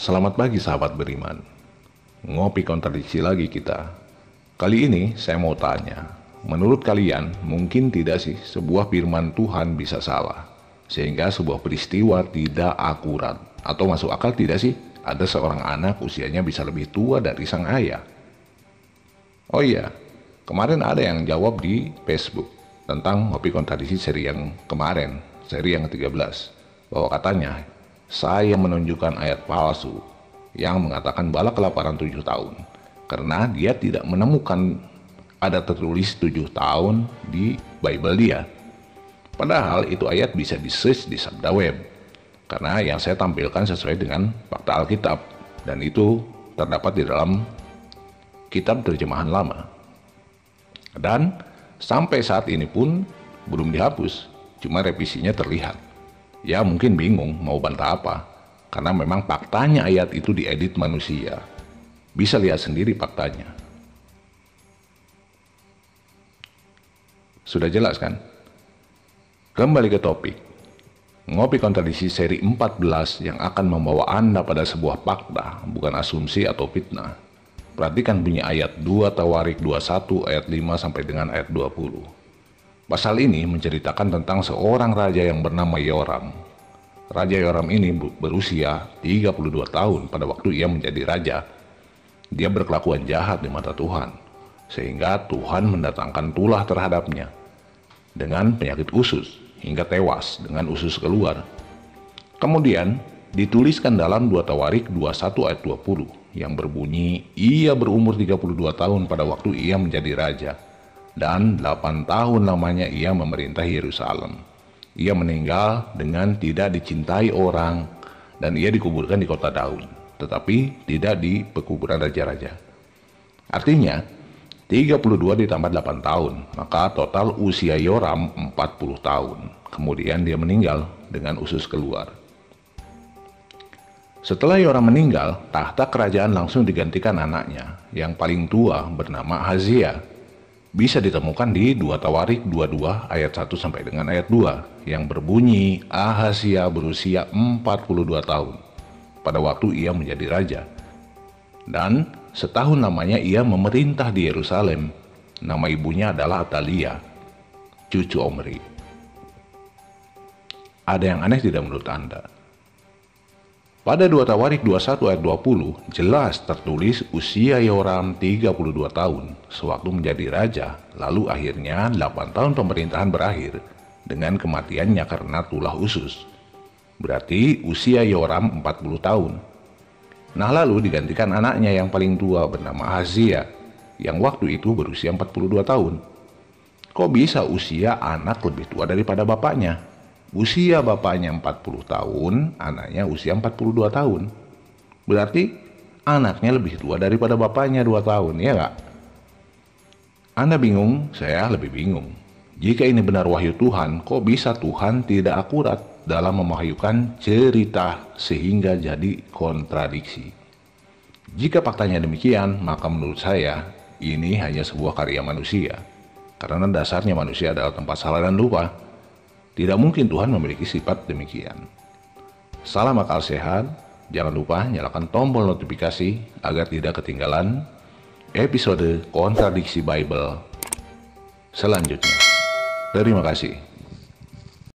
Selamat pagi sahabat beriman. Ngopi kontradiksi lagi kita. Kali ini saya mau tanya, menurut kalian mungkin tidak sih sebuah firman Tuhan bisa salah sehingga sebuah peristiwa tidak akurat? Atau masuk akal tidak sih ada seorang anak usianya bisa lebih tua dari sang ayah? Oh iya, kemarin ada yang jawab di Facebook tentang ngopi kontradiksi seri yang kemarin, seri yang ke-13, bahwa katanya saya menunjukkan ayat palsu yang mengatakan bala kelaparan 7 tahun karena dia tidak menemukan ada tertulis 7 tahun di Bible dia. Padahal itu ayat bisa di-search di Sabda Web karena yang saya tampilkan sesuai dengan fakta Alkitab dan itu terdapat di dalam kitab terjemahan lama. Dan sampai saat ini pun belum dihapus, cuma revisinya terlihat. Ya mungkin bingung mau bantah apa, karena memang faktanya ayat itu diedit manusia. Bisa lihat sendiri faktanya. Sudah jelas kan? Kembali ke topik. Ngopi kontradiksi seri 14 yang akan membawa Anda pada sebuah fakta, bukan asumsi atau fitnah. Perhatikan bunyi ayat 2 Tawarik 21 ayat 5 sampai dengan ayat 20. Pasal ini menceritakan tentang seorang raja yang bernama Yoram. Raja Yoram ini berusia 32 tahun pada waktu ia menjadi raja. Dia berkelakuan jahat di mata Tuhan, sehingga Tuhan mendatangkan tulah terhadapnya dengan penyakit usus hingga tewas dengan usus keluar. Kemudian dituliskan dalam 2 Tawarik 21 ayat 20 yang berbunyi, ia berumur 32 tahun pada waktu ia menjadi raja. Dan 8 tahun lamanya ia memerintah Yerusalem. Ia meninggal dengan tidak dicintai orang dan ia dikuburkan di kota Daud, tetapi tidak di pekuburan raja-raja. Artinya 32 ditambah 8 tahun, maka total usia Yoram 40 tahun. Kemudian dia meninggal dengan usus keluar. Setelah Yoram meninggal, tahta kerajaan langsung digantikan anaknya yang paling tua bernama Ahazia. Bisa ditemukan di 2 Tawarik 22 ayat 1 sampai dengan ayat 2 yang berbunyi, Ahazia berusia 42 tahun pada waktu ia menjadi raja. Dan setahun lamanya ia memerintah di Yerusalem. Nama ibunya adalah Atalia, cucu Omri. Ada yang aneh tidak menurut Anda? Pada 2 Tawarik 21 ayat 20 jelas tertulis usia Yoram 32 tahun sewaktu menjadi raja, lalu akhirnya 8 tahun pemerintahan berakhir dengan kematiannya karena tulah usus. Berarti usia Yoram 40 tahun. Nah lalu digantikan anaknya yang paling tua bernama Ahazia yang waktu itu berusia 42 tahun. Kok bisa usia anak lebih tua daripada bapaknya? Usia bapaknya 40 tahun, anaknya usia 42 tahun. Berarti anaknya lebih tua daripada bapaknya 2 tahun, ya nggak? Anda bingung, saya lebih bingung. Jika ini benar wahyu Tuhan, kok bisa Tuhan tidak akurat dalam memahyukan cerita sehingga jadi kontradiksi? Jika faktanya demikian, maka menurut saya ini hanya sebuah karya manusia. Karena dasarnya manusia adalah tempat salah dan lupa. Tidak mungkin Tuhan memiliki sifat demikian. Salam akal sehat, jangan lupa nyalakan tombol notifikasi agar tidak ketinggalan episode kontradiksi Bible selanjutnya. Terima kasih.